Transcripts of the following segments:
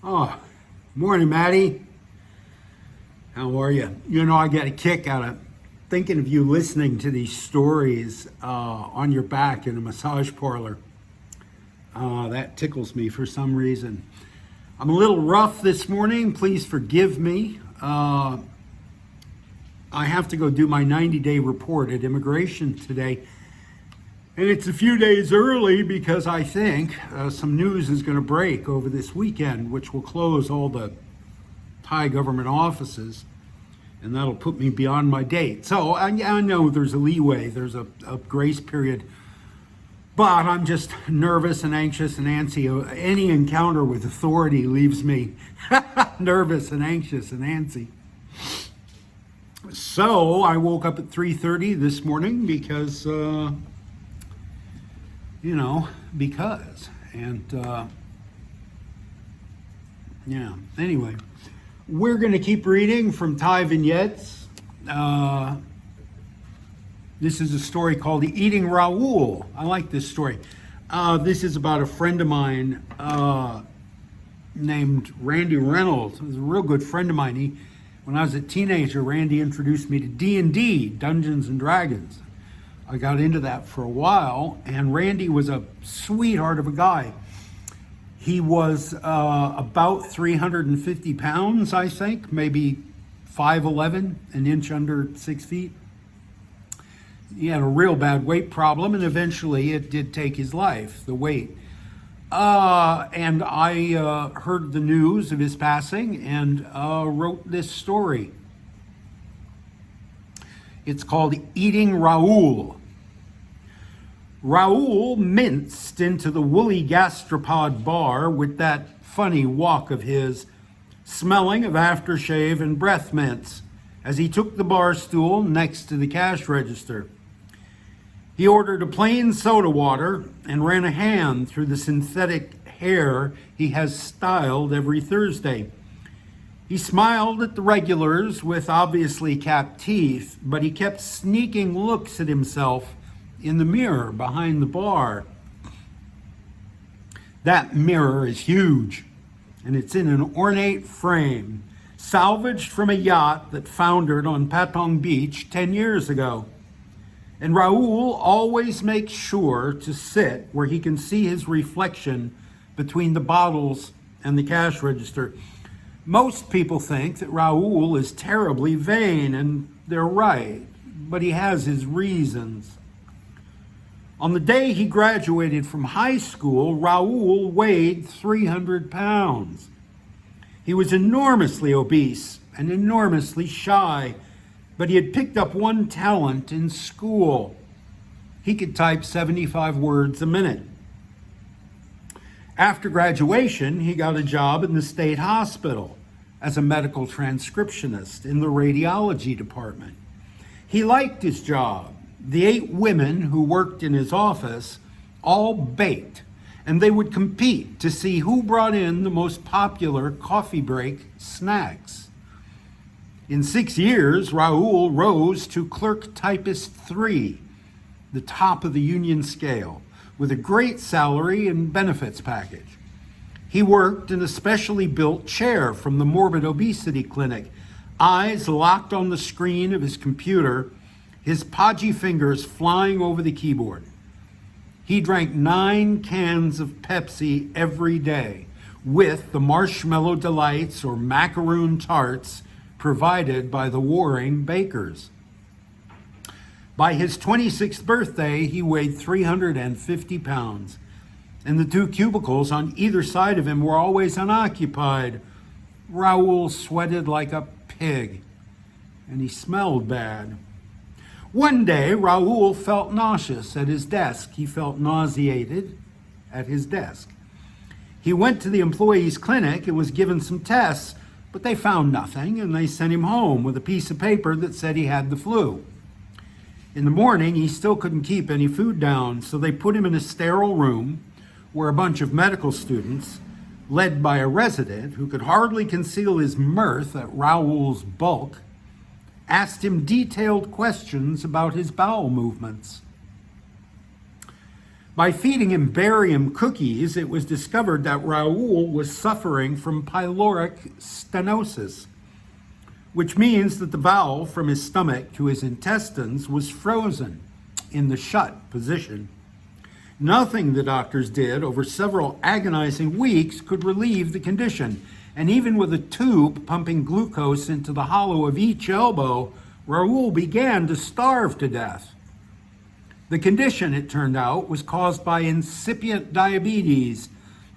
Oh, morning, Maddie. How are you? I get a kick out of thinking of you listening to these stories on your back in a massage parlor. That tickles me for some reason. I'm a little rough this morning. Please forgive me. I have to go do my 90-day report at immigration today. And it's a few days early because I think some news is going to break over this weekend, which will close all the Thai government offices, and that'll put me beyond my date. So I know there's a leeway, there's a grace period, but I'm just nervous and anxious and antsy. Any encounter with authority leaves me nervous and anxious and antsy. So I woke up at 3:30 this morning because anyway, we're going to keep reading from Thai Vignettes. This is a story called Eating Raoul. I like this story. This is about a friend of mine named Randy Reynolds. He was a real good friend of mine. When I was a teenager, Randy introduced me to D&D, Dungeons and Dragons. I got into that for a while, and Randy was a sweetheart of a guy. He was about 350 pounds, I think, maybe 5'11", an inch under 6 feet. He had a real bad weight problem, and eventually it did take his life, the weight. And I heard the news of his passing and wrote this story. It's called Eating Raoul. Raoul minced into the woolly gastropod bar with that funny walk of his, smelling of aftershave and breath mints, as he took the bar stool next to the cash register. He ordered a plain soda water and ran a hand through the synthetic hair he has styled every Thursday. He smiled at the regulars with obviously capped teeth, but he kept sneaking looks at himself in the mirror behind the bar. That mirror is huge, and it's in an ornate frame, salvaged from a yacht that foundered on Patong Beach 10 years ago. And Raoul always makes sure to sit where he can see his reflection between the bottles and the cash register. Most people think that Raoul is terribly vain, and they're right, but he has his reasons. On the day he graduated from high school, Raoul weighed 300 pounds. He was enormously obese and enormously shy, but he had picked up one talent in school. He could type 75 words a minute. After graduation, he got a job in the state hospital as a medical transcriptionist in the radiology department. He liked his job. The 8 women who worked in his office all baked, and they would compete to see who brought in the most popular coffee break snacks. In 6 years, Raoul rose to clerk typist 3, the top of the union scale, with a great salary and benefits package. He worked in a specially built chair from the morbid obesity clinic, eyes locked on the screen of his computer, his podgy fingers flying over the keyboard. He drank 9 cans of Pepsi every day with the marshmallow delights or macaroon tarts provided by the warring bakers. By his 26th birthday, he weighed 350 pounds, and the 2 cubicles on either side of him were always unoccupied. Raoul sweated like a pig, and he smelled bad. One day, Raoul felt nauseous at his desk. He felt nauseated at his desk. He went to the employees' clinic and was given some tests, but they found nothing, and they sent him home with a piece of paper that said he had the flu. In the morning, he still couldn't keep any food down, so they put him in a sterile room where a bunch of medical students, led by a resident who could hardly conceal his mirth at Raoul's bulk, asked him detailed questions about his bowel movements. By feeding him barium cookies, it was discovered that Raoul was suffering from pyloric stenosis, which means that the valve from his stomach to his intestines was frozen in the shut position. Nothing the doctors did over several agonizing weeks could relieve the condition, and even with a tube pumping glucose into the hollow of each elbow, Raoul began to starve to death. The condition, it turned out, was caused by incipient diabetes.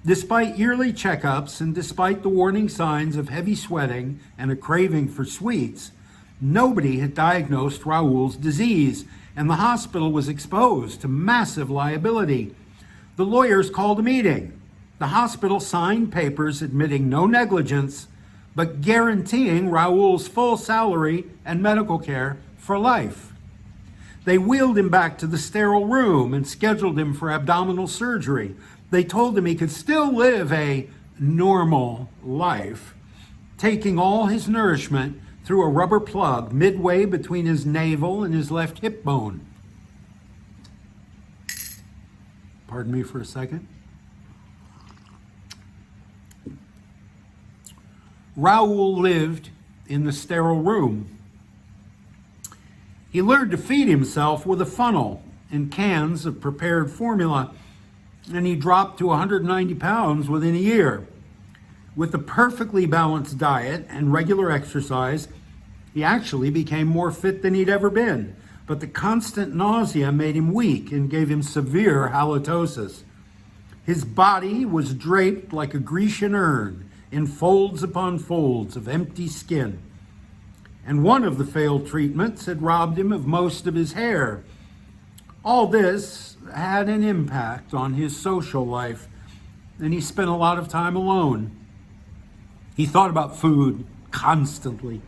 Despite yearly checkups and despite the warning signs of heavy sweating and a craving for sweets, nobody had diagnosed Raoul's disease, and the hospital was exposed to massive liability. The lawyers called a meeting. The hospital signed papers admitting no negligence, but guaranteeing Raoul's full salary and medical care for life. They wheeled him back to the sterile room and scheduled him for abdominal surgery. They told him he could still live a normal life, taking all his nourishment through a rubber plug midway between his navel and his left hip bone. Pardon me for a second. Raoul lived in the sterile room. He learned to feed himself with a funnel and cans of prepared formula, and he dropped to 190 pounds within a year. With a perfectly balanced diet and regular exercise, he actually became more fit than he'd ever been, but the constant nausea made him weak and gave him severe halitosis. His body was draped like a Grecian urn in folds upon folds of empty skin. And one of the failed treatments had robbed him of most of his hair. All this had an impact on his social life, and he spent a lot of time alone. He thought about food constantly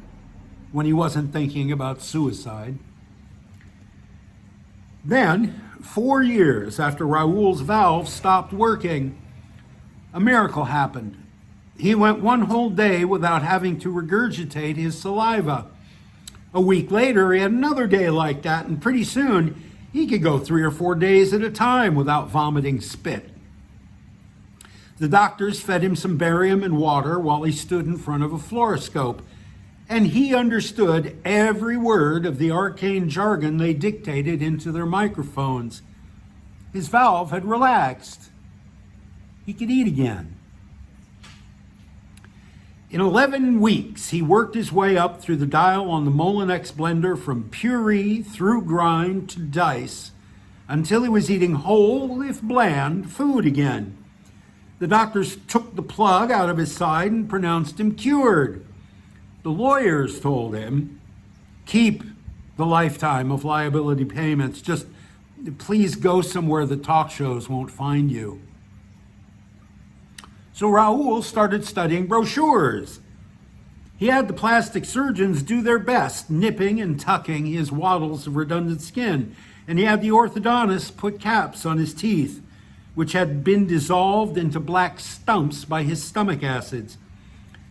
when he wasn't thinking about suicide. Then, 4 years after Raoul's valve stopped working, a miracle happened. He went one whole day without having to regurgitate his saliva. A week later, he had another day like that, and pretty soon, he could go 3 or 4 days at a time without vomiting spit. The doctors fed him some barium and water while he stood in front of a fluoroscope, and he understood every word of the arcane jargon they dictated into their microphones. His valve had relaxed. He could eat again. In 11 weeks, he worked his way up through the dial on the Molinex blender from puree through grind to dice until he was eating whole, if bland, food again. The doctors took the plug out of his side and pronounced him cured. The lawyers told him, keep the lifetime of liability payments. Just please go somewhere the talk shows won't find you. So Raoul started studying brochures. He had the plastic surgeons do their best, nipping and tucking his wattles of redundant skin. And he had the orthodontists put caps on his teeth, which had been dissolved into black stumps by his stomach acids.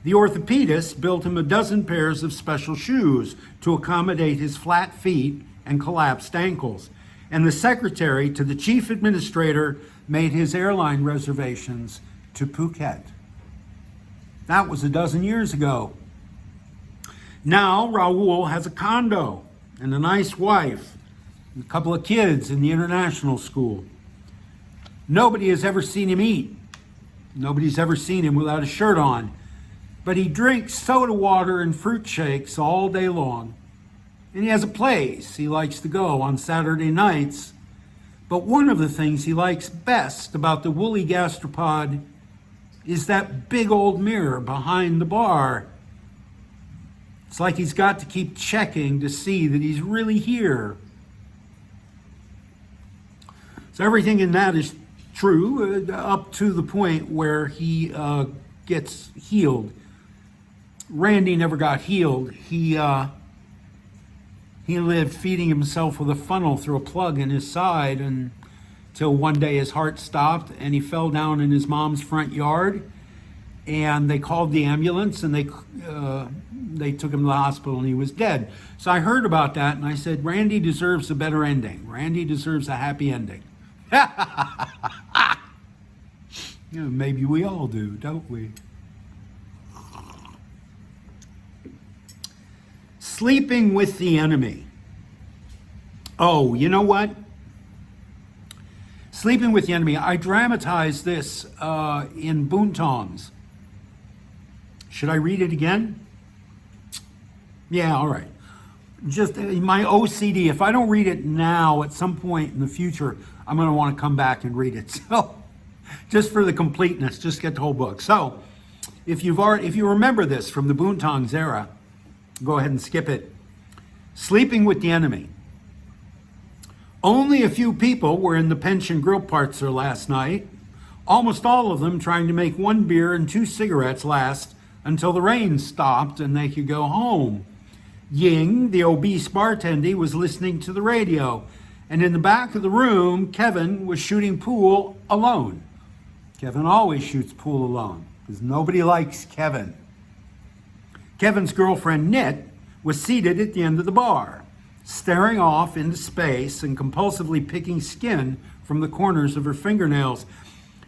The orthopedist built him a dozen pairs of special shoes to accommodate his flat feet and collapsed ankles. And the secretary to the chief administrator made his airline reservations to Phuket. That was a dozen years ago. Now Raoul has a condo and a nice wife, and a couple of kids in the international school. Nobody has ever seen him eat. Nobody's ever seen him without a shirt on. But he drinks soda water and fruit shakes all day long. And he has a place he likes to go on Saturday nights. But one of the things he likes best about the woolly gastropod is that big old mirror behind the bar. It's like he's got to keep checking to see that he's really here. So everything in that is true up to the point where he gets healed. Randy never got healed. He lived feeding himself with a funnel through a plug in his side until one day his heart stopped and he fell down in his mom's front yard. And they called the ambulance and they took him to the hospital and he was dead. So I heard about that and I said, Randy deserves a better ending. Randy deserves a happy ending. Maybe we all do, don't we? Sleeping with the enemy. Oh, you know what? Sleeping with the enemy. I dramatized this in Boontongs. Should I read it again? Yeah, all right. Just my OCD, if I don't read it now, at some point in the future, I'm going to want to come back and read it. So, just for the completeness, just get the whole book. So, if you remember this from the Boontongs era, go ahead and skip it. Sleeping with the enemy. Only a few people were in the pension grill parzer last night, almost all of them trying to make 1 beer and 2 cigarettes last until the rain stopped and they could go home. Ying, the obese bartender, was listening to the radio, and in the back of the room, Kevin was shooting pool alone. Kevin always shoots pool alone, because nobody likes Kevin. Kevin's girlfriend, Nit, was seated at the end of the bar, staring off into space and compulsively picking skin from the corners of her fingernails.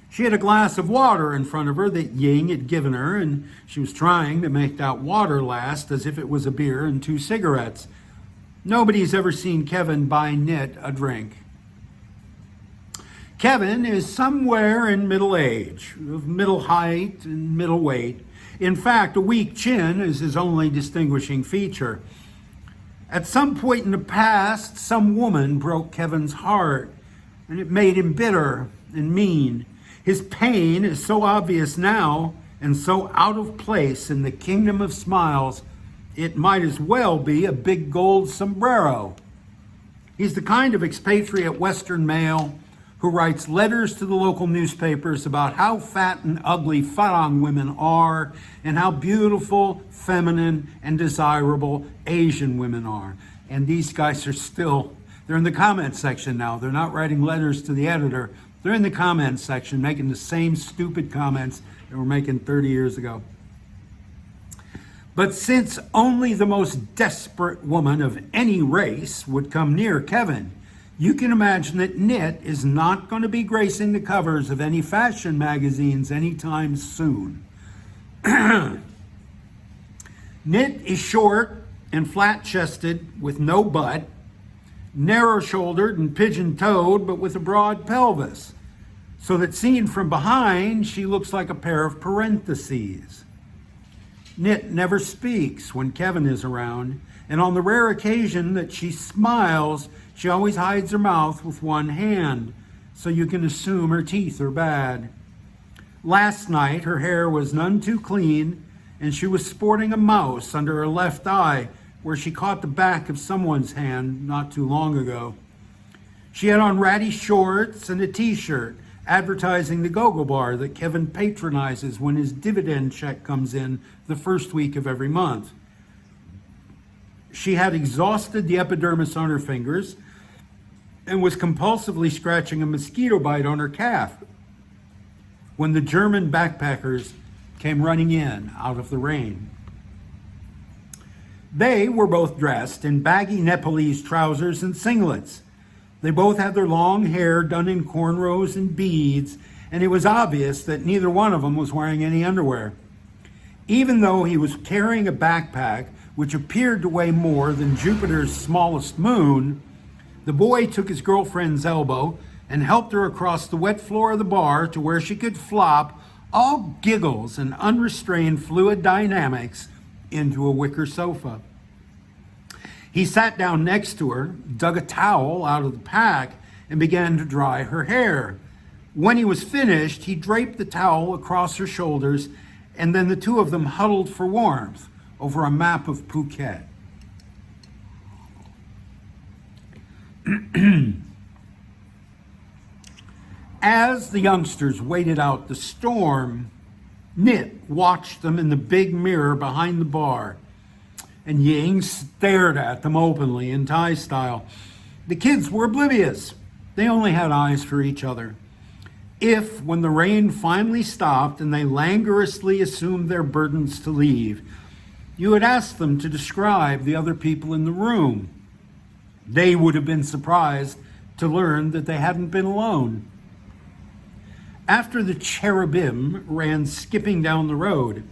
She had a glass of water in front of her that Ying had given her, and she was trying to make that water last as if it was a beer and 2 cigarettes. Nobody's ever seen Kevin buy Nit a drink. Kevin is somewhere in middle age, of middle height and middle weight. In fact, a weak chin is his only distinguishing feature. At some point in the past, some woman broke Kevin's heart, and it made him bitter and mean. His pain is so obvious now and so out of place in the kingdom of smiles, it might as well be a big gold sombrero. He's the kind of expatriate Western male who writes letters to the local newspapers about how fat and ugly Farang women are and how beautiful, feminine, and desirable Asian women are. And these guys are they're in the comment section now. They're not writing letters to the editor. They're in the comment section making the same stupid comments they were making 30 years ago. But since only the most desperate woman of any race would come near Kevin, you can imagine that Nit is not going to be gracing the covers of any fashion magazines anytime soon. Nit is short and flat-chested with no butt, narrow-shouldered and pigeon-toed but with a broad pelvis, so that seen from behind, she looks like a pair of parentheses. Nit never speaks when Kevin is around, and on the rare occasion that she smiles, she always hides her mouth with one hand, so you can assume her teeth are bad. Last night, her hair was none too clean, and she was sporting a mouse under her left eye, where she caught the back of someone's hand not too long ago. She had on ratty shorts and a t-shirt advertising the go-go bar that Kevin patronizes when his dividend check comes in the first week of every month. She had exhausted the epidermis on her fingers and was compulsively scratching a mosquito bite on her calf when the German backpackers came running in out of the rain. They were both dressed in baggy Nepalese trousers and singlets. They both had their long hair done in cornrows and beads, and it was obvious that neither one of them was wearing any underwear. Even though he was carrying a backpack which appeared to weigh more than Jupiter's smallest moon, the boy took his girlfriend's elbow and helped her across the wet floor of the bar to where she could flop, all giggles and unrestrained fluid dynamics, into a wicker sofa. He sat down next to her, dug a towel out of the pack, and began to dry her hair. When he was finished, he draped the towel across her shoulders, and then the two of them huddled for warmth over a map of Phuket. As the youngsters waited out the storm, Nit watched them in the big mirror behind the bar, and Ying stared at them openly in Thai style. The kids were oblivious. They only had eyes for each other. If, when the rain finally stopped and they languorously assumed their burdens to leave, you had asked them to describe the other people in the room, they would have been surprised to learn that they hadn't been alone. After the cherubim ran skipping down the road,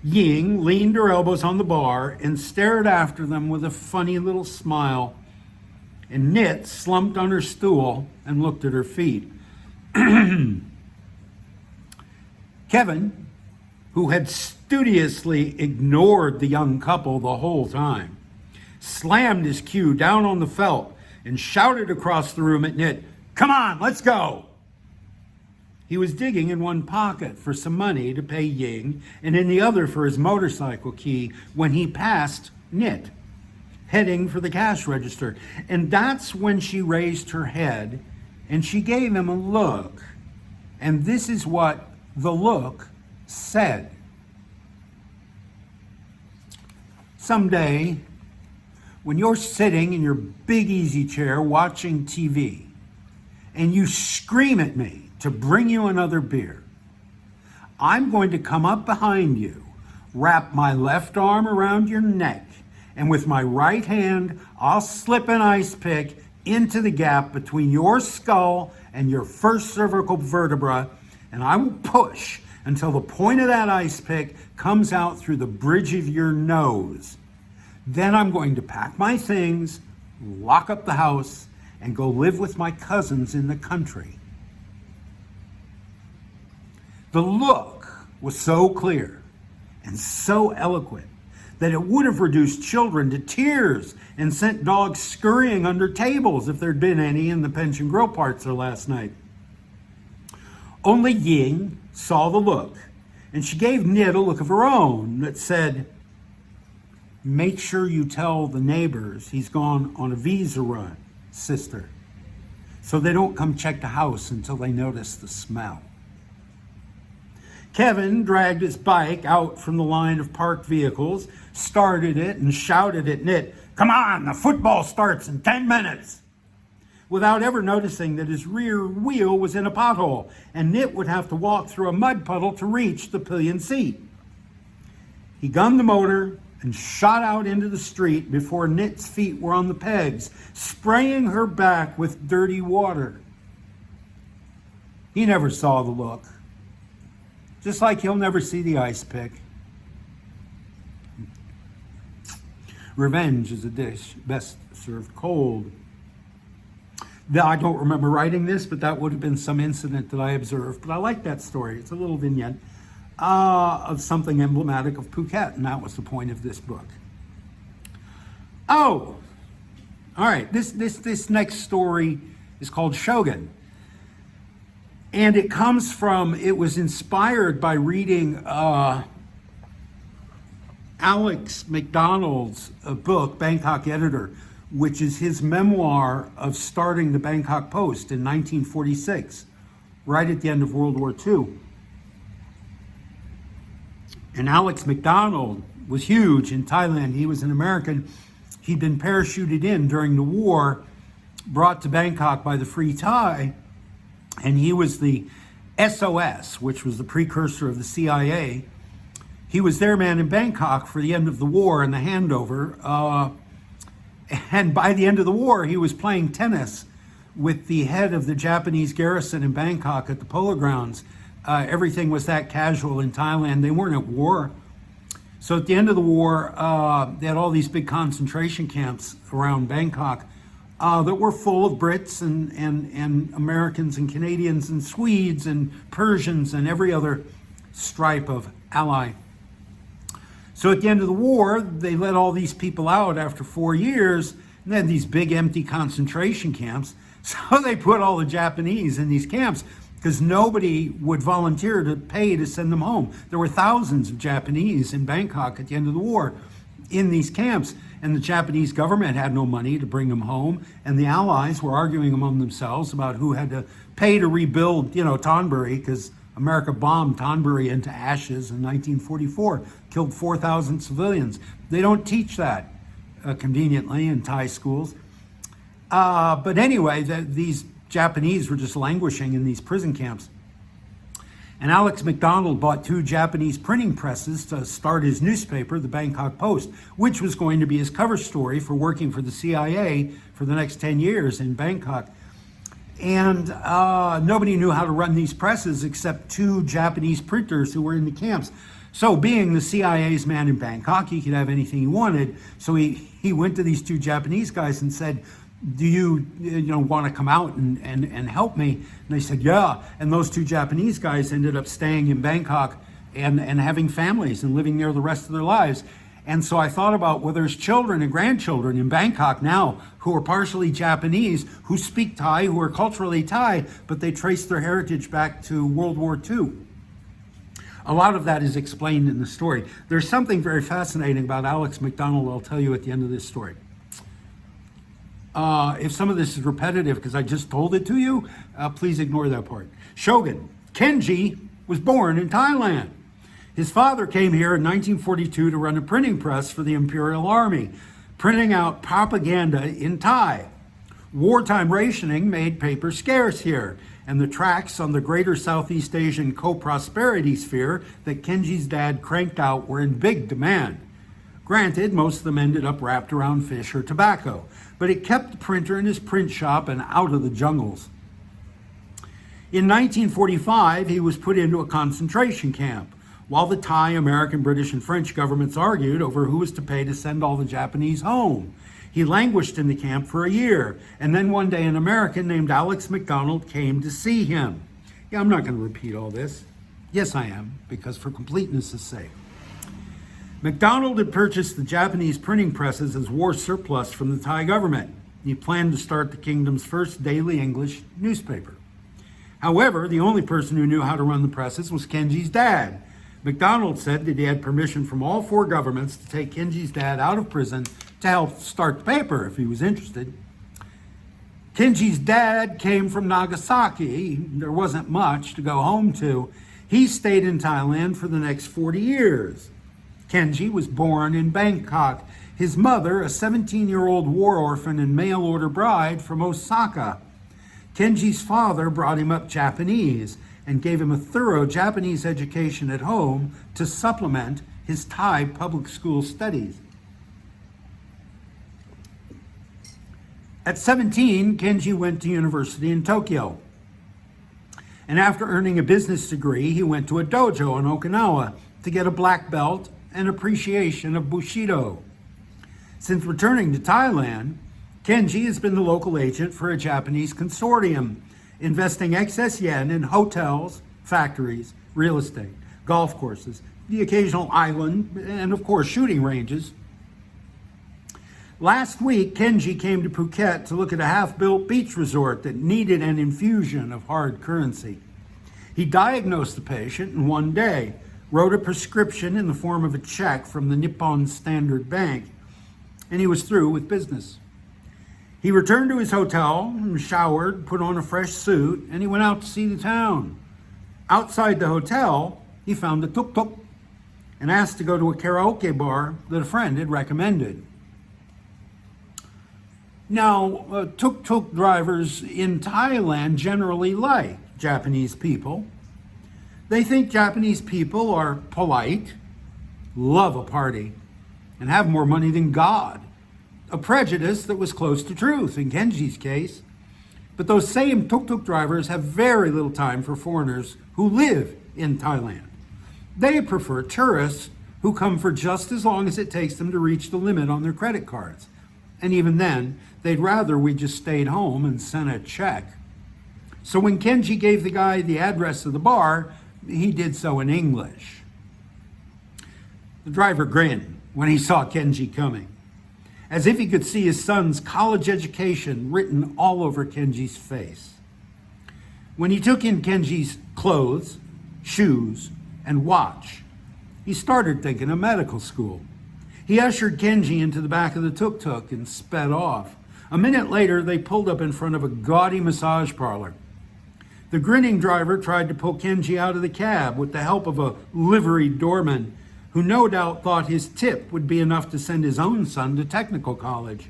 Ying leaned her elbows on the bar and stared after them with a funny little smile, and Knit slumped on her stool and looked at her feet. Kevin, who had studiously ignored the young couple the whole time, slammed his cue down on the felt and shouted across the room at Knit, "Come on, let's go!" He was digging in one pocket for some money to pay Ying and in the other for his motorcycle key when he passed Knit, heading for the cash register. And that's when she raised her head and she gave him a look. And this is what the look said. Someday, when you're sitting in your big easy chair watching TV and you scream at me to bring you another beer, I'm going to come up behind you, wrap my left arm around your neck, and with my right hand, I'll slip an ice pick into the gap between your skull and your first cervical vertebra, and I will push until the point of that ice pick comes out through the bridge of your nose. Then I'm going to pack my things, lock up the house, and go live with my cousins in the country. The look was so clear and so eloquent that it would have reduced children to tears and sent dogs scurrying under tables if there'd been any in the pension grill parts last night. Only Ying saw the look, and she gave Knit a look of her own that said, "Make sure you tell the neighbors he's gone on a visa run, sister, so they don't come check the house until they notice the smell." Kevin dragged his bike out from the line of parked vehicles, started it, and shouted at Knit, "Come on, the football starts in 10 minutes!" without ever noticing that his rear wheel was in a pothole, and Knit would have to walk through a mud puddle to reach the pillion seat. He gunned the motor and shot out into the street before Knit's feet were on the pegs, spraying her back with dirty water. He never saw the look. Just like he'll never see the ice pick. Revenge is a dish best served cold. I don't remember writing this, but that would have been some incident that I observed. But I like that story. It's a little vignette of something emblematic of Phuket, and that was the point of this book. Oh, all right. This next story is called Shogun. And it was inspired by reading Alex McDonald's book, Bangkok Editor, which is his memoir of starting the Bangkok Post in 1946, right at the end of World War II. And Alex McDonald was huge in Thailand. He was an American. He'd been parachuted in during the war, brought to Bangkok by the Free Thai, and he was the SOS, which was the precursor of the CIA. He was their man in Bangkok for the end of the war and the handover. And by the end of the war, he was playing tennis with the head of the Japanese garrison in Bangkok at the polo grounds. Everything was that casual in Thailand. They weren't at war. So at the end of the war, they had all these big concentration camps around Bangkok that were full of Brits and Americans and Canadians and Swedes and Persians and every other stripe of ally. So at the end of the war, they let all these people out after 4 years, and they had these big empty concentration camps. So they put all the Japanese in these camps because nobody would volunteer to pay to send them home. There were thousands of Japanese in Bangkok at the end of the war in these camps, and the Japanese government had no money to bring them home, and the Allies were arguing among themselves about who had to pay to rebuild, Thonburi, because America bombed Thonburi into ashes in 1944, killed 4,000 civilians. They don't teach that conveniently in Thai schools. But anyway, these Japanese were just languishing in these prison camps. And Alex McDonald bought 2 Japanese printing presses to start his newspaper, the Bangkok Post, which was going to be his cover story for working for the CIA for the next 10 years in Bangkok. And nobody knew how to run these presses except two Japanese printers who were in the camps. So being the CIA's man in Bangkok, he could have anything he wanted. So he went to these two Japanese guys and said, do you want to come out and help me? And they said, yeah. And those two Japanese guys ended up staying in Bangkok and having families and living there the rest of their lives. And so I thought about, well, there's children and grandchildren in Bangkok now who are partially Japanese, who speak Thai, who are culturally Thai, but they trace their heritage back to World War II. A lot of that is explained in the story. There's something very fascinating about Alex McDonald I'll tell you at the end of this story. If some of this is repetitive because I just told it to you, please ignore that part. Shogun, Kenji, was born in Thailand. His father came here in 1942 to run a printing press for the Imperial Army, printing out propaganda in Thai. Wartime rationing made paper scarce here, and the tracts on the greater Southeast Asian co-prosperity sphere that Kenji's dad cranked out were in big demand. Granted, most of them ended up wrapped around fish or tobacco, but it kept the printer in his print shop and out of the jungles. In 1945, he was put into a concentration camp, while the Thai, American, British, and French governments argued over who was to pay to send all the Japanese home. He languished in the camp for a year, and then one day an American named Alex McDonald came to see him. Yeah, I'm not going to repeat all this. Yes, I am, because for completeness' sake. McDonald had purchased the Japanese printing presses as war surplus from the Thai government. He planned to start the kingdom's first daily English newspaper. However, the only person who knew how to run the presses was Kenji's dad. McDonald said that he had permission from all four governments to take Kenji's dad out of prison to help start the paper if he was interested. Kenji's dad came from Nagasaki. There wasn't much to go home to. He stayed in Thailand for the next 40 years. Kenji was born in Bangkok. His mother, a 17-year-old war orphan and mail-order bride from Osaka. Kenji's father brought him up Japanese and gave him a thorough Japanese education at home to supplement his Thai public school studies. At 17, Kenji went to university in Tokyo. And after earning a business degree, he went to a dojo in Okinawa to get a black belt and appreciation of Bushido. Since returning to Thailand, Kenji has been the local agent for a Japanese consortium, investing excess yen in hotels, factories, real estate, golf courses, the occasional island, and of course shooting ranges. Last week, Kenji came to Phuket to look at a half-built beach resort that needed an infusion of hard currency. He diagnosed the patient in one day, wrote a prescription in the form of a check from the Nippon Standard Bank, and he was through with business. He returned to his hotel, showered, put on a fresh suit, and he went out to see the town. Outside the hotel, he found a tuk-tuk and asked to go to a karaoke bar that a friend had recommended. Now, tuk-tuk drivers in Thailand generally like Japanese people. They think Japanese people are polite, love a party, and have more money than God. A prejudice that was close to truth in Kenji's case. But those same tuk-tuk drivers have very little time for foreigners who live in Thailand. They prefer tourists who come for just as long as it takes them to reach the limit on their credit cards. And even then, they'd rather we just stayed home and sent a check. So when Kenji gave the guy the address of the bar, he did so in English. The driver grinned when he saw Kenji coming, as if he could see his son's college education written all over Kenji's face. When he took in Kenji's clothes, shoes, and watch, he started thinking of medical school. He ushered Kenji into the back of the tuk-tuk and sped off. A minute later, they pulled up in front of a gaudy massage parlor. The grinning driver tried to pull Kenji out of the cab with the help of a liveried doorman, who no doubt thought his tip would be enough to send his own son to technical college.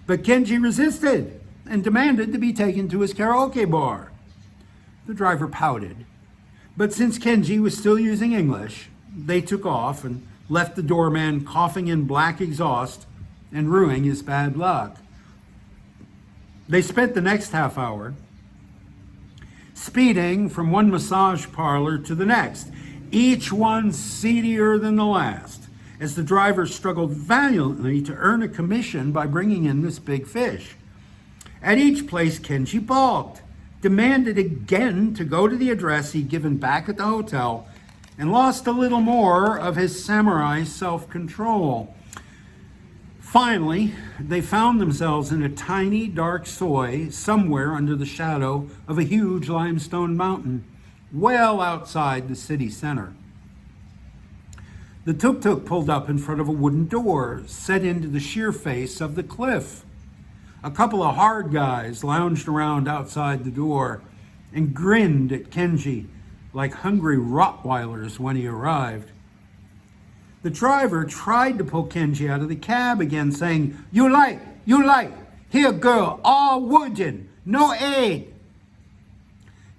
But Kenji resisted and demanded to be taken to his karaoke bar. The driver pouted, but since Kenji was still using English, they took off and left the doorman coughing in black exhaust and ruining his bad luck. They spent the next half hour speeding from one massage parlor to the next, each one seedier than the last, as the driver struggled valiantly to earn a commission by bringing in this big fish. At each place, Kenji balked, demanded again to go to the address he'd given back at the hotel, and lost a little more of his samurai self-control. Finally, they found themselves in a tiny, dark soi somewhere under the shadow of a huge limestone mountain, well outside the city center. The tuk-tuk pulled up in front of a wooden door set into the sheer face of the cliff. A couple of hard guys lounged around outside the door and grinned at Kenji like hungry Rottweilers when he arrived. The driver tried to pull Kenji out of the cab again, saying, you light, here girl, all wooden, no aid.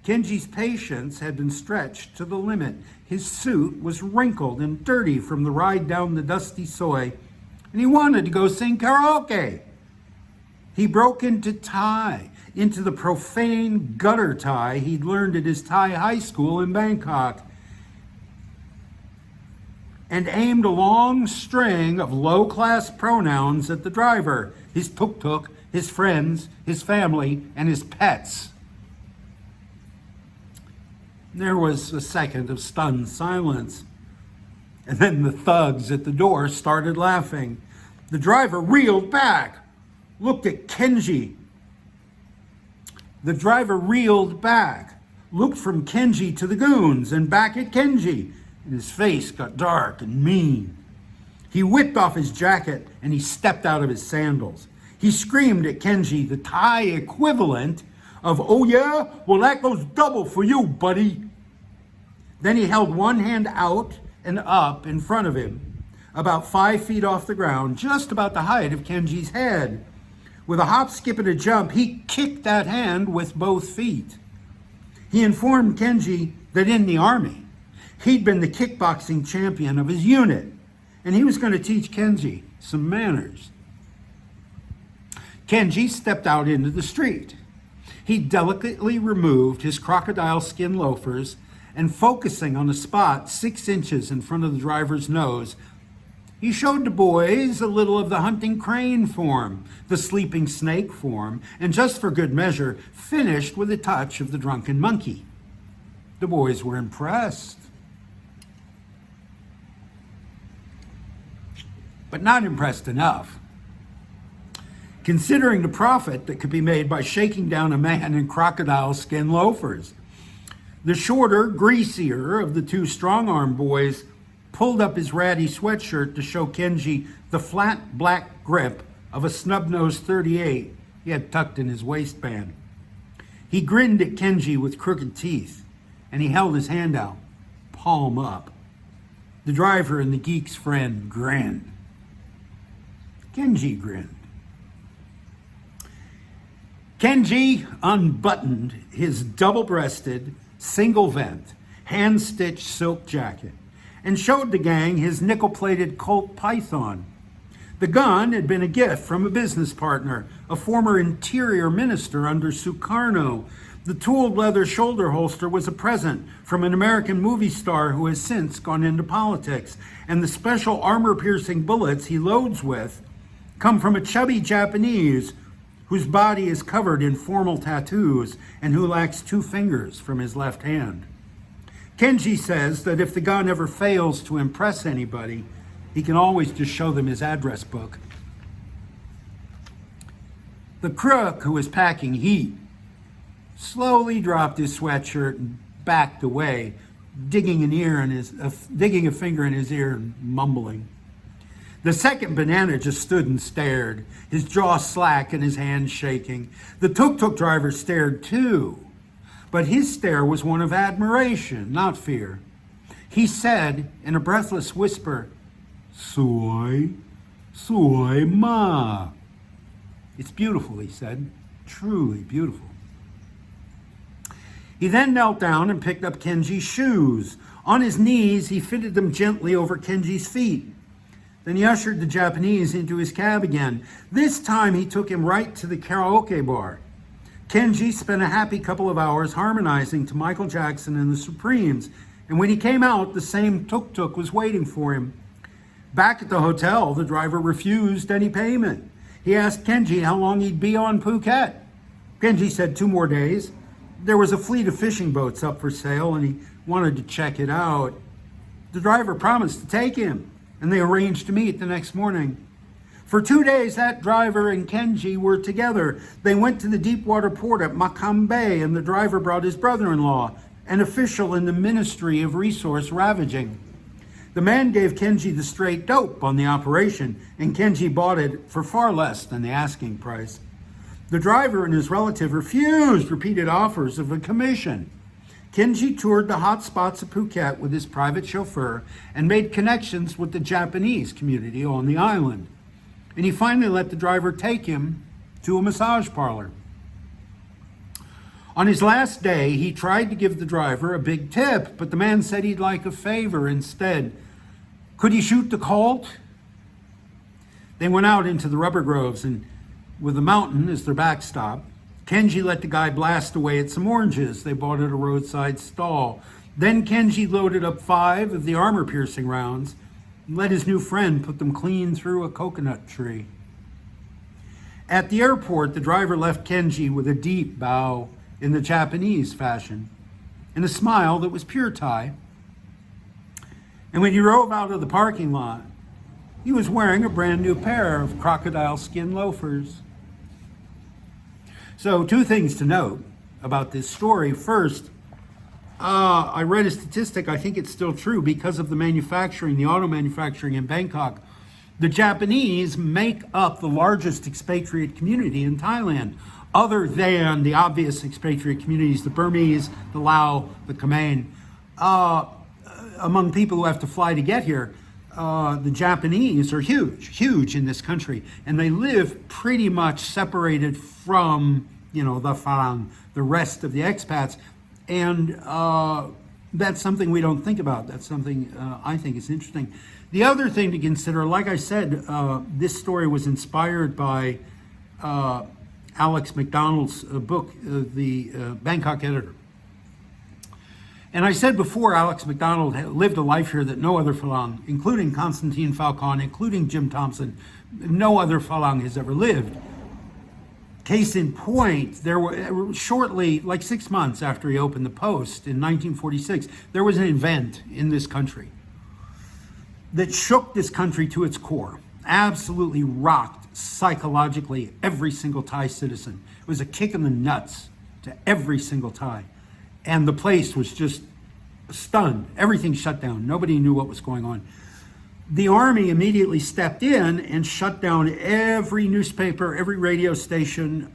Kenji's patience had been stretched to the limit. His suit was wrinkled and dirty from the ride down the dusty soi, and he wanted to go sing karaoke. He broke into Thai, into the profane gutter Thai he'd learned at his Thai high school in Bangkok, and aimed a long string of low-class pronouns at the driver, his tuk-tuk, his friends, his family, and his pets. There was a second of stunned silence, and then the thugs at the door started laughing. The driver reeled back, looked at Kenji. The driver reeled back, looked from Kenji to the goons and back at Kenji, and his face got dark and mean. He whipped off his jacket and he stepped out of his sandals. He screamed at Kenji, the Thai equivalent of, oh yeah, well that goes double for you, buddy. Then he held one hand out and up in front of him, about 5 feet off the ground, just about the height of Kenji's head. With a hop, skip, and a jump, he kicked that hand with both feet. He informed Kenji that in the army, he'd been the kickboxing champion of his unit, and he was going to teach Kenji some manners. Kenji stepped out into the street. He delicately removed his crocodile skin loafers and, focusing on a spot 6 inches in front of the driver's nose, he showed the boys a little of the hunting crane form, the sleeping snake form, and just for good measure, finished with a touch of the drunken monkey. The boys were impressed, but not impressed enough. Considering the profit that could be made by shaking down a man in crocodile skin loafers, the shorter, greasier of the 2 strong-arm boys pulled up his ratty sweatshirt to show Kenji the flat black grip of a snub-nosed .38 he had tucked in his waistband. He grinned at Kenji with crooked teeth, and he held his hand out, palm up. The driver and the geek's friend grinned. Kenji grinned. Kenji unbuttoned his double-breasted, single-vent, hand-stitched silk jacket and showed the gang his nickel-plated Colt Python. The gun had been a gift from a business partner, a former interior minister under Sukarno. The tooled leather shoulder holster was a present from an American movie star who has since gone into politics, and the special armor-piercing bullets he loads with come from a chubby Japanese whose body is covered in formal tattoos and who lacks 2 fingers from his left hand. Kenji says that if the gun ever fails to impress anybody, he can always just show them his address book. The crook who was packing heat slowly dropped his sweatshirt and backed away, digging a finger in his ear and mumbling. The second banana just stood and stared, his jaw slack and his hands shaking. The tuk-tuk driver stared too, but his stare was one of admiration, not fear. He said in a breathless whisper, "Soy ma." It's beautiful, he said, truly beautiful. He then knelt down and picked up Kenji's shoes. On his knees, he fitted them gently over Kenji's feet. Then he ushered the Japanese into his cab again. This time he took him right to the karaoke bar. Kenji spent a happy couple of hours harmonizing to Michael Jackson and the Supremes, and when he came out, the same tuk-tuk was waiting for him. Back at the hotel, the driver refused any payment. He asked Kenji how long he'd be on Phuket. Kenji said 2 more days. There was a fleet of fishing boats up for sale, and he wanted to check it out. The driver promised to take him, and they arranged to meet the next morning. For 2 days, that driver and Kenji were together. They went to the deepwater port at Makam Bay, and the driver brought his brother-in-law, an official in the Ministry of Resource Ravaging. The man gave Kenji the straight dope on the operation, and Kenji bought it for far less than the asking price. The driver and his relative refused repeated offers of a commission. Kenji toured the hot spots of Phuket with his private chauffeur and made connections with the Japanese community on the island. And he finally let the driver take him to a massage parlor. On his last day, he tried to give the driver a big tip, but the man said he'd like a favor instead. Could he shoot the colt? They went out into the rubber groves, and with the mountain as their backstop, Kenji let the guy blast away at some oranges they bought at a roadside stall. Then Kenji loaded up 5 of the armor-piercing rounds and let his new friend put them clean through a coconut tree. At the airport, the driver left Kenji with a deep bow in the Japanese fashion and a smile that was pure Thai. And when he drove out of the parking lot, he was wearing a brand new pair of crocodile skin loafers. So 2 things to note about this story. First, I read a statistic, I think it's still true, because of the manufacturing, the auto manufacturing in Bangkok, the Japanese make up the largest expatriate community in Thailand, other than the obvious expatriate communities, the Burmese, the Lao, the Khmer. Among people who have to fly to get here, the Japanese are huge in this country, and they live pretty much separated from, the Farang, the rest of the expats, and that's something we don't think about. That's something I think is interesting. The other thing to consider, like I said, this story was inspired by Alex McDonald's book, The Bangkok Editor. And I said before, Alex McDonald lived a life here that no other Falang, including Constantine Falcon, including Jim Thompson, no other Falang has ever lived. Case in point, there were shortly, like 6 months after he opened the Post in 1946, there was an event in this country that shook this country to its core, absolutely rocked psychologically every single Thai citizen. It was a kick in the nuts to every single Thai. And the place was just stunned. Everything shut down. Nobody knew what was going on. The army immediately stepped in and shut down every newspaper, every radio station.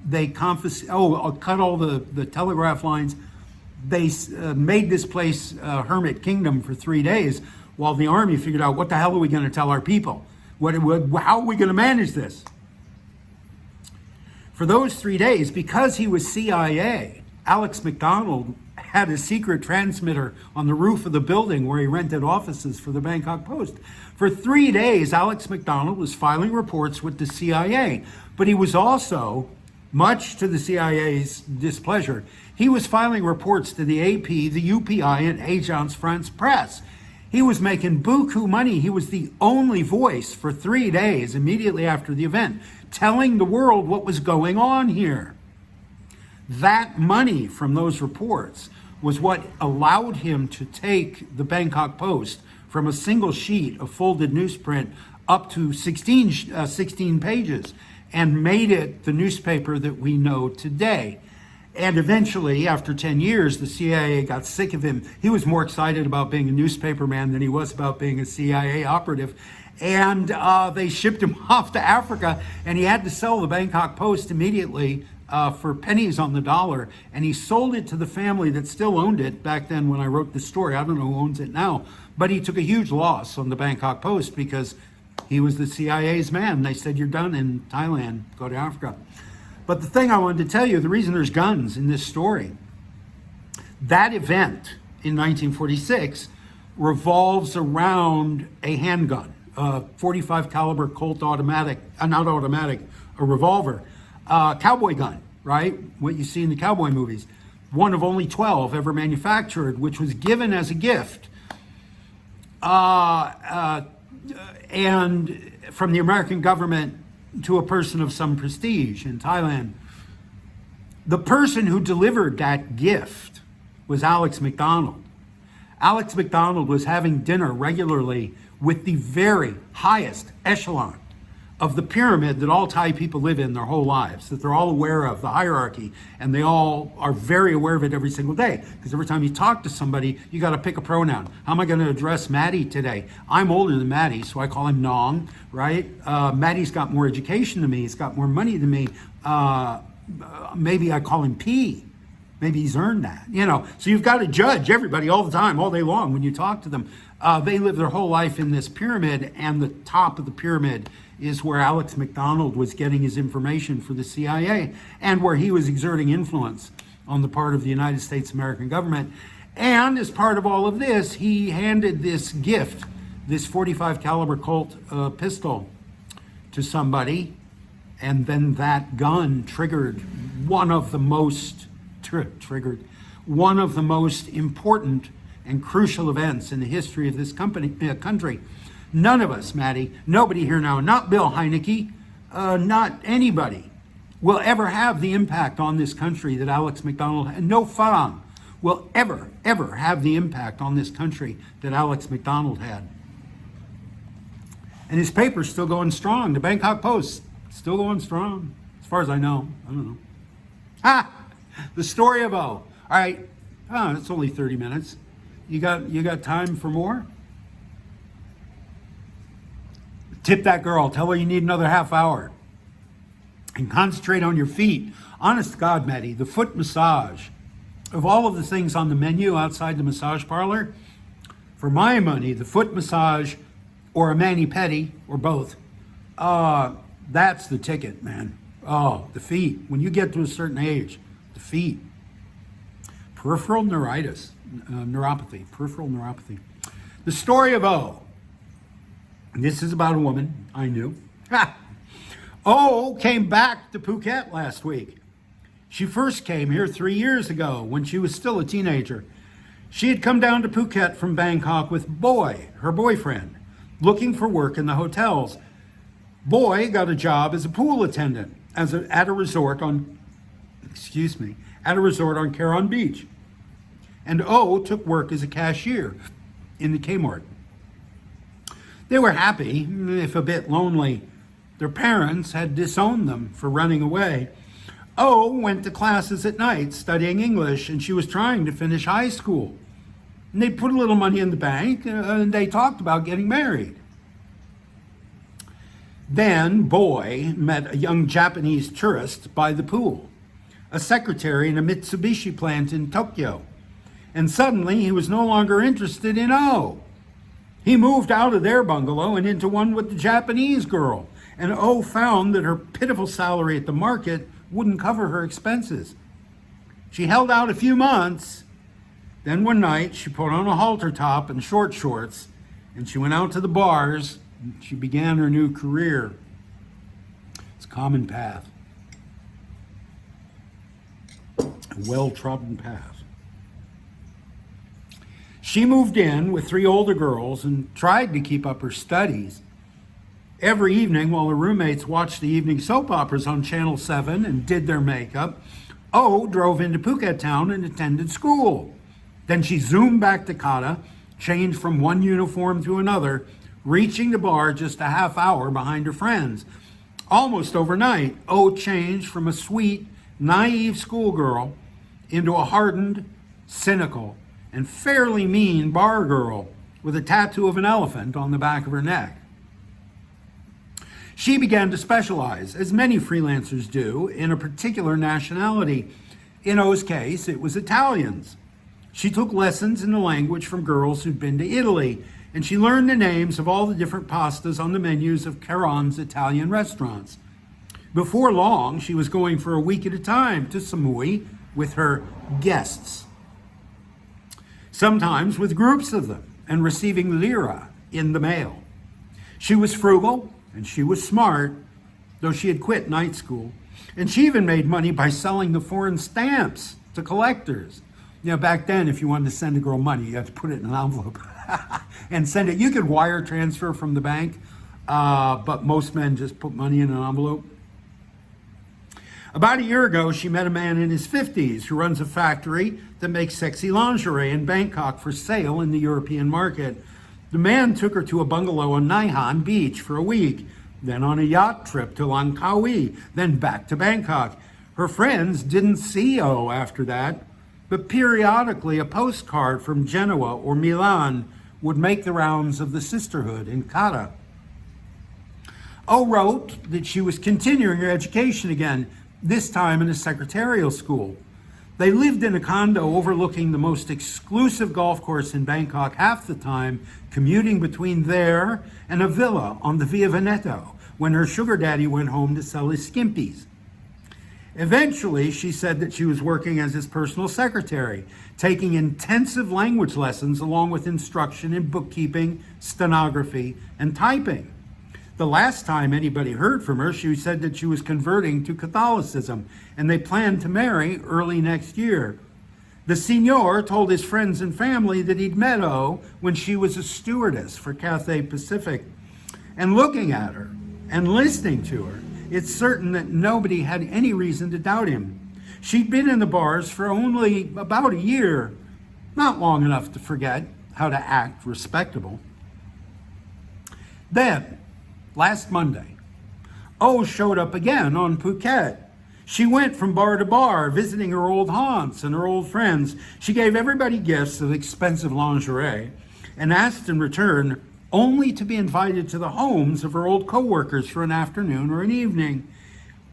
They cut all the telegraph lines. They made this place a hermit kingdom for 3 days while the army figured out, what the hell are we going to tell our people? How are we going to manage this? For those 3 days, because he was CIA, Alex McDonald had a secret transmitter on the roof of the building where he rented offices for the Bangkok Post. For 3 days, Alex McDonald was filing reports with the CIA, but he was also, much to the CIA's displeasure, he was filing reports to the AP, the UPI, and Agence France Presse. He was making buku money. He was the only voice for 3 days immediately after the event, telling the world what was going on here. That money from those reports was what allowed him to take the Bangkok Post from a single sheet of folded newsprint up to 16 pages and made it the newspaper that we know today. And eventually, after 10 years, the CIA got sick of him. He was more excited about being a newspaperman than he was about being a CIA operative. And they shipped him off to Africa, and he had to sell the Bangkok Post immediately for pennies on the dollar, and he sold it to the family that still owned it back then when I wrote the story. I don't know who owns it now, but he took a huge loss on the Bangkok Post because he was the CIA's man. They said, you're done in Thailand, go to Africa. But the thing I wanted to tell you, the reason there's guns in this story, that event in 1946 revolves around a handgun, a 45 caliber Colt automatic, not automatic, a revolver. Cowboy gun, right? What you see in the cowboy movies. One of only 12 ever manufactured, which was given as a gift. And from the American government to a person of some prestige in Thailand. The person who delivered that gift was Alex McDonald. Alex McDonald was having dinner regularly with the very highest echelon of the pyramid that all Thai people live in their whole lives, that they're all aware of, the hierarchy, and they all are very aware of it every single day. Because every time you talk to somebody, you got to pick a pronoun. How am I going to address Maddie today? I'm older than Maddie, so I call him Nong, right? Maddie's got more education than me. He's got more money than me. Maybe I call him P. Maybe he's earned that, So you've got to judge everybody all the time, all day long when you talk to them. They live their whole life in this pyramid, and the top of the pyramid is where Alex McDonald was getting his information for the CIA and where he was exerting influence on the part of the United States American government. And as part of all of this, he handed this gift, this .45 caliber Colt pistol, to somebody, and then that gun triggered one of the most important and crucial events in the history of this country. None of us, Maddie, nobody here now, not Bill Heineke, not anybody, will ever have the impact on this country that Alex McDonald had. No Farang will ever have the impact on this country that Alex McDonald had. And his paper's still going strong. The Bangkok Post, still going strong, as far as I know. I don't know. The story of O. All right, it's only 30 minutes. You got time for more? Tip that girl. Tell her you need another half hour. And concentrate on your feet. Honest to God, Maddie, the foot massage, of all of the things on the menu outside the massage parlor, for my money, the foot massage or a mani-pedi, or both, that's the ticket, man. Oh, the feet. When you get to a certain age, the feet. Peripheral neuropathy. The story of O. This is about a woman I knew. O came back to Phuket last week. She first came here 3 years ago when she was still a teenager. She had come down to Phuket from Bangkok with Boy, her boyfriend, looking for work in the hotels. Boy got a job as a pool attendant at a resort on Caron Beach. And O took work as a cashier in the Kmart. They were happy, if a bit lonely. Their parents had disowned them for running away. O went to classes at night studying English, and she was trying to finish high school. And they put a little money in the bank, and they talked about getting married. Then Boy met a young Japanese tourist by the pool, a secretary in a Mitsubishi plant in Tokyo. And suddenly he was no longer interested in O. He moved out of their bungalow and into one with the Japanese girl. And O found that her pitiful salary at the market wouldn't cover her expenses. She held out a few months. Then one night she put on a halter top and short shorts, and she went out to the bars. And she began her new career. It's a common path. A well-trodden path. She moved in with 3 older girls and tried to keep up her studies. Every evening, while her roommates watched the evening soap operas on Channel 7 and did their makeup, O drove into Phuket town and attended school. Then she zoomed back to Kata, changed from one uniform to another, reaching the bar just a half hour behind her friends. Almost overnight, O changed from a sweet, naive schoolgirl into a hardened, cynical, and fairly mean bar girl with a tattoo of an elephant on the back of her neck. She began to specialize, as many freelancers do, in a particular nationality. In O's case, it was Italians. She took lessons in the language from girls who'd been to Italy, and she learned the names of all the different pastas on the menus of Caron's Italian restaurants. Before long, she was going for a week at a time to Samui with her guests, sometimes with groups of them, and receiving lira in the mail. She was frugal, and she was smart, though she had quit night school. And she even made money by selling the foreign stamps to collectors. You know, back then, if you wanted to send a girl money, you had to put it in an envelope and send it. You could wire transfer from the bank, but most men just put money in an envelope. About a year ago, she met a man in his 50s who runs a factory that makes sexy lingerie in Bangkok for sale in the European market. The man took her to a bungalow on Nai Han Beach for a week, then on a yacht trip to Langkawi, then back to Bangkok. Her friends didn't see O after that, but periodically a postcard from Genoa or Milan would make the rounds of the sisterhood in Kata. O wrote that she was continuing her education again, this time in a secretarial school. They lived in a condo overlooking the most exclusive golf course in Bangkok half the time, commuting between there and a villa on the Via Veneto when her sugar daddy went home to sell his skimpies. Eventually, she said that she was working as his personal secretary, taking intensive language lessons along with instruction in bookkeeping, stenography, and typing. The last time anybody heard from her, she said that she was converting to Catholicism, and they planned to marry early next year. The Signor told his friends and family that he'd met O when she was a stewardess for Cathay Pacific. And looking at her and listening to her, it's certain that nobody had any reason to doubt him. She'd been in the bars for only about a year, not long enough to forget how to act respectable. Then, last Monday, O showed up again on Phuket. She went from bar to bar, visiting her old haunts and her old friends. She gave everybody gifts of expensive lingerie and asked in return only to be invited to the homes of her old co-workers for an afternoon or an evening.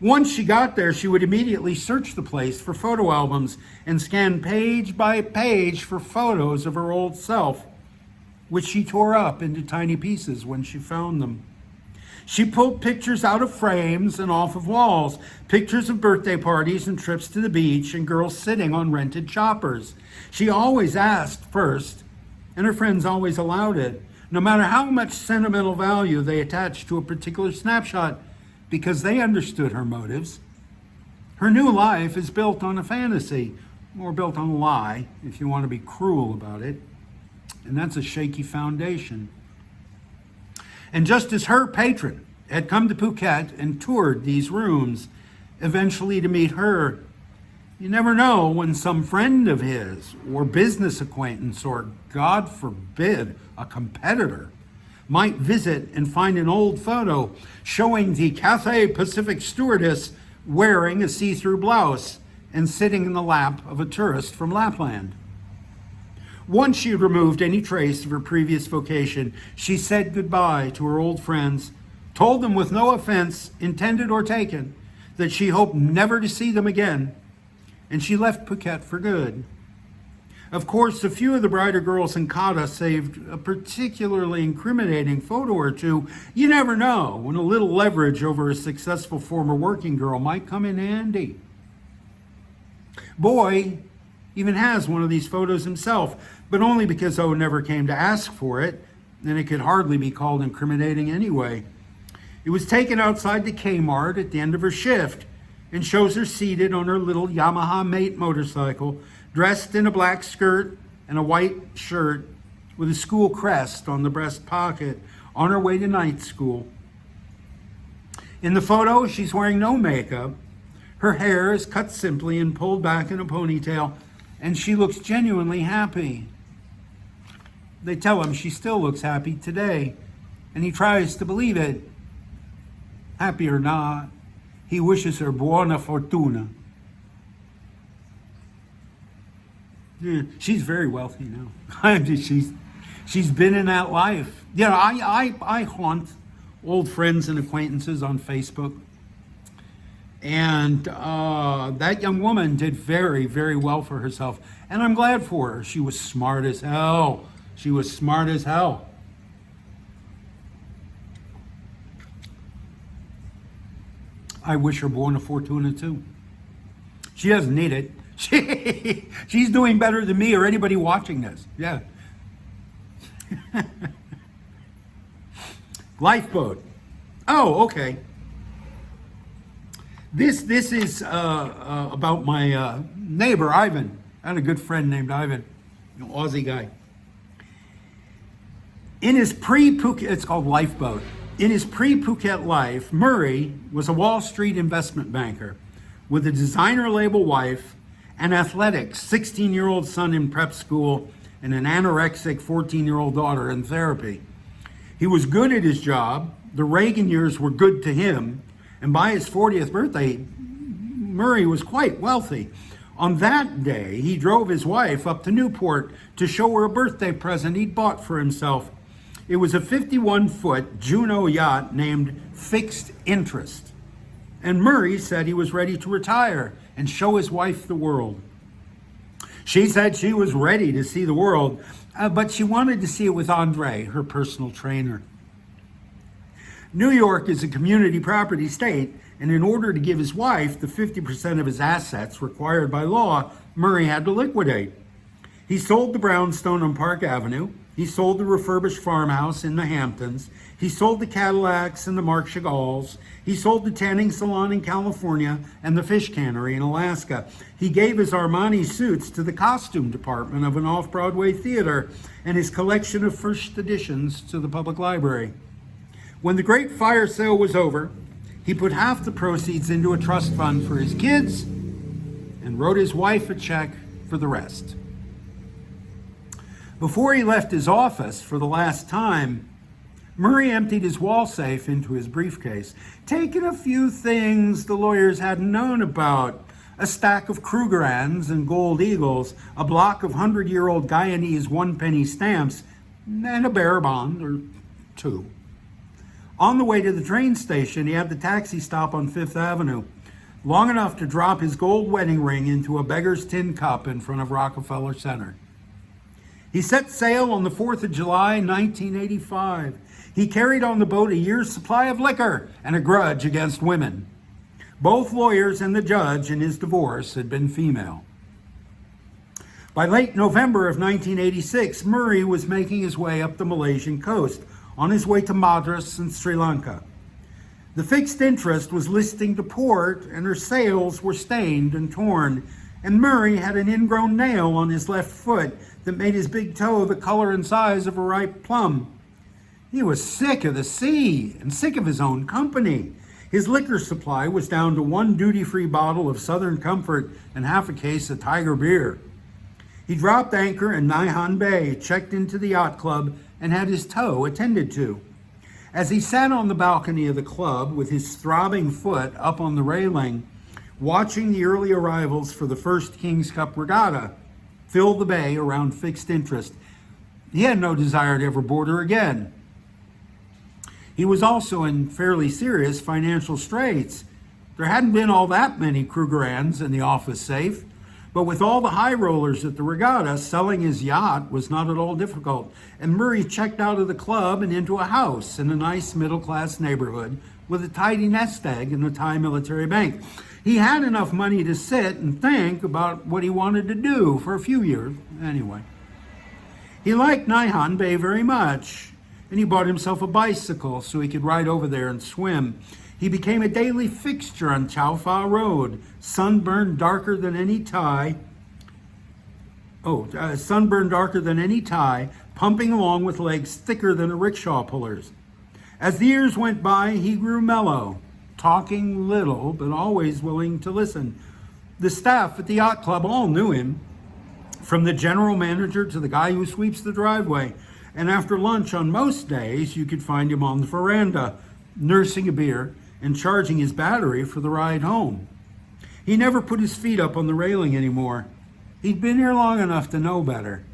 Once she got there, she would immediately search the place for photo albums and scan page by page for photos of her old self, which she tore up into tiny pieces when she found them. She pulled pictures out of frames and off of walls, pictures of birthday parties and trips to the beach and girls sitting on rented choppers. She always asked first, and her friends always allowed it, no matter how much sentimental value they attached to a particular snapshot, because they understood her motives. Her new life is built on a fantasy, or built on a lie, if you want to be cruel about it, and that's a shaky foundation. And just as her patron had come to Phuket and toured these rooms, eventually to meet her, you never know when some friend of his or business acquaintance or, God forbid, a competitor might visit and find an old photo showing the Cathay Pacific stewardess wearing a see-through blouse and sitting in the lap of a tourist from Lapland. Once she had removed any trace of her previous vocation, she said goodbye to her old friends, told them with no offense, intended or taken, that she hoped never to see them again, and she left Phuket for good. Of course, a few of the brighter girls in Kata saved a particularly incriminating photo or two. You never know when a little leverage over a successful former working girl might come in handy. Boy even has one of these photos himself, but only because O never came to ask for it, and it could hardly be called incriminating anyway. It was taken outside the Kmart at the end of her shift and shows her seated on her little Yamaha Mate motorcycle, dressed in a black skirt and a white shirt with a school crest on the breast pocket, on her way to night school. In the photo, she's wearing no makeup. Her hair is cut simply and pulled back in a ponytail, and she looks genuinely happy. They tell him she still looks happy today, and he tries to believe it. Happy or not, he wishes her buona fortuna. Yeah, she's very wealthy now. She's been in that life. You know, I haunt old friends and acquaintances on Facebook. And that young woman did very, very well for herself. And I'm glad for her. She was smart as hell. She was smart as hell. I wish her buona fortuna too. She doesn't need it. She's doing better than me or anybody watching this. Yeah. Lifeboat. Oh, okay. This is about my neighbor, Ivan. I had a good friend named Ivan, an Aussie guy. In his pre-Phuket, it's called Lifeboat. In his pre-Phuket life, Murray was a Wall Street investment banker with a designer label wife, an athletic 16-year-old son in prep school, and an anorexic 14-year-old daughter in therapy. He was good at his job. The Reagan years were good to him. And by his 40th birthday, Murray was quite wealthy. On that day, he drove his wife up to Newport to show her a birthday present he'd bought for himself. It was a 51-foot Juno yacht named Fixed Interest. And Murray said he was ready to retire and show his wife the world. She said she was ready to see the world, but she wanted to see it with Andre, her personal trainer. New York is a community property state, and in order to give his wife the 50% of his assets required by law, Murray had to liquidate. He sold the brownstone on Park Avenue. He sold the refurbished farmhouse in the Hamptons. He sold the Cadillacs and the Marc Chagalls. He sold the tanning salon in California and the fish cannery in Alaska. He gave his Armani suits to the costume department of an off-Broadway theater and his collection of first editions to the public library. When the great fire sale was over, he put half the proceeds into a trust fund for his kids and wrote his wife a check for the rest. Before he left his office for the last time, Murray emptied his wall safe into his briefcase, taking a few things the lawyers hadn't known about: a stack of Krugerrands and gold eagles, a block of 100-year-old Guyanese one-penny stamps, and a bearer bond or two. On the way to the train station, he had the taxi stop on Fifth Avenue, long enough to drop his gold wedding ring into a beggar's tin cup in front of Rockefeller Center. He set sail on the 4th of July, 1985. He carried on the boat a year's supply of liquor and a grudge against women. Both lawyers and the judge in his divorce had been female. By late November of 1986, Murray was making his way up the Malaysian coast, on his way to Madras and Sri Lanka. The Fixed Interest was listing to port, and her sails were stained and torn, and Murray had an ingrown nail on his left foot that made his big toe the color and size of a ripe plum. He was sick of the sea and sick of his own company. His liquor supply was down to one duty-free bottle of Southern Comfort and half a case of Tiger beer. He dropped anchor in Nai Han Bay, checked into the yacht club, and had his toe attended to. As he sat on the balcony of the club with his throbbing foot up on the railing, watching the early arrivals for the first King's Cup regatta fill the bay around Fixed Interest, he had no desire to ever board her again. He was also in fairly serious financial straits. There hadn't been all that many Krugerrands in the office safe, but with all the high rollers at the regatta, selling his yacht was not at all difficult, and Murray checked out of the club and into a house in a nice middle-class neighborhood with a tidy nest egg in the Thai military bank. He had enough money to sit and think about what he wanted to do for a few years, anyway. He liked Nai Han Bay very much, and he bought himself a bicycle so he could ride over there and swim. He became a daily fixture on Chow Pha Road, sunburned darker than any Thai, pumping along with legs thicker than a rickshaw puller's. As the years went by, he grew mellow, talking little, but always willing to listen. The staff at the yacht club all knew him, from the general manager to the guy who sweeps the driveway. And after lunch on most days, you could find him on the veranda, nursing a beer and charging his battery for the ride home. He never put his feet up on the railing anymore. He'd been here long enough to know better.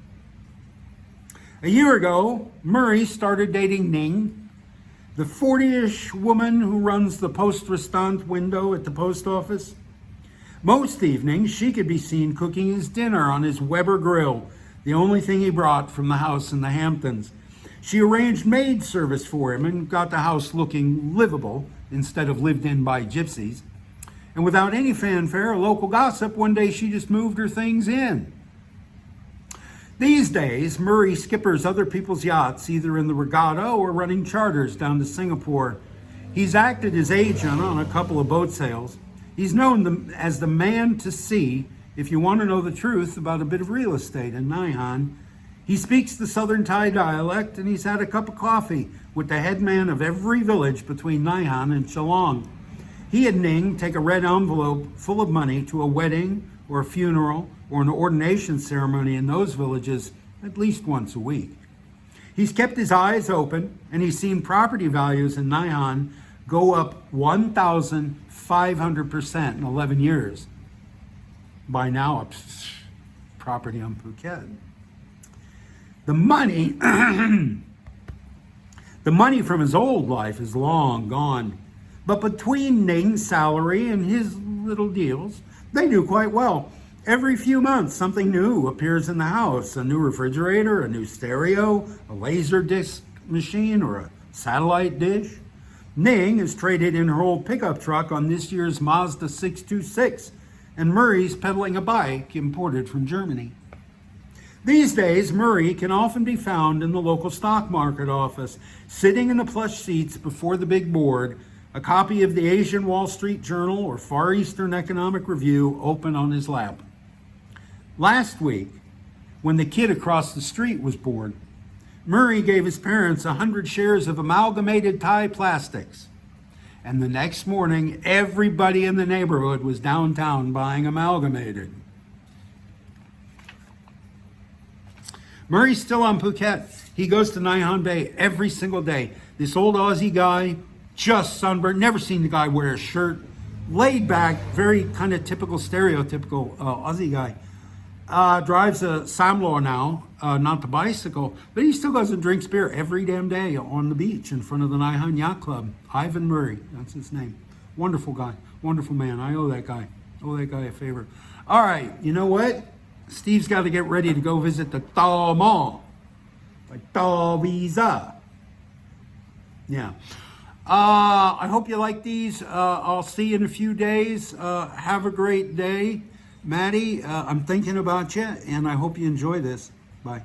A year ago, Murray started dating Ning, the 40-ish woman who runs the post restant window at the post office. Most evenings, she could be seen cooking his dinner on his Weber grill, the only thing he brought from the house in the Hamptons. She arranged maid service for him and got the house looking livable instead of lived in by gypsies. And without any fanfare or local gossip, one day she just moved her things in. These days, Murray skippers other people's yachts, either in the regatta or running charters down to Singapore. He's acted as agent on a couple of boat sales. He's known as the man to see if you want to know the truth about a bit of real estate in Naihan. He speaks the Southern Thai dialect, and he's had a cup of coffee with the headman of every village between Naihan and Shillong. He and Ning take a red envelope full of money to a wedding or a funeral or an ordination ceremony in those villages at least once a week. He's kept his eyes open, and he's seen property values in Naihan go up 1,500% in 11 years. By now, property on Phuket. The money, the money from his old life is long gone. But between Ning's salary and his little deals, they do quite well. Every few months, something new appears in the house. A new refrigerator, a new stereo, a laser disc machine, or a satellite dish. Ning has traded in her old pickup truck on this year's Mazda 626, and Murray's pedaling a bike imported from Germany. These days, Murray can often be found in the local stock market office, sitting in the plush seats before the big board, a copy of the Asian Wall Street Journal or Far Eastern Economic Review open on his lap. Last week, when the kid across the street was born, Murray gave his parents 100 shares of Amalgamated Thai Plastics. And the next morning, everybody in the neighborhood was downtown buying Amalgamated. Murray's still on Phuket. He goes to Naihan Bay every single day. This old Aussie guy, just sunburned, never seen the guy wear a shirt, laid back, very kind of typical, stereotypical Aussie guy. Drives a Samlo now, not the bicycle, but he still goes and drinks beer every damn day on the beach in front of the Naihan Yacht Club. Ivan Murray, that's his name. Wonderful guy, wonderful man. I owe that guy a favor. All right, you know what? Steve's got to get ready to go visit the Thaw Mall. Like Thaw Visa. Yeah. I hope you like these. I'll see you in a few days. Have a great day. Maddie, I'm thinking about you, and I hope you enjoy this. Bye.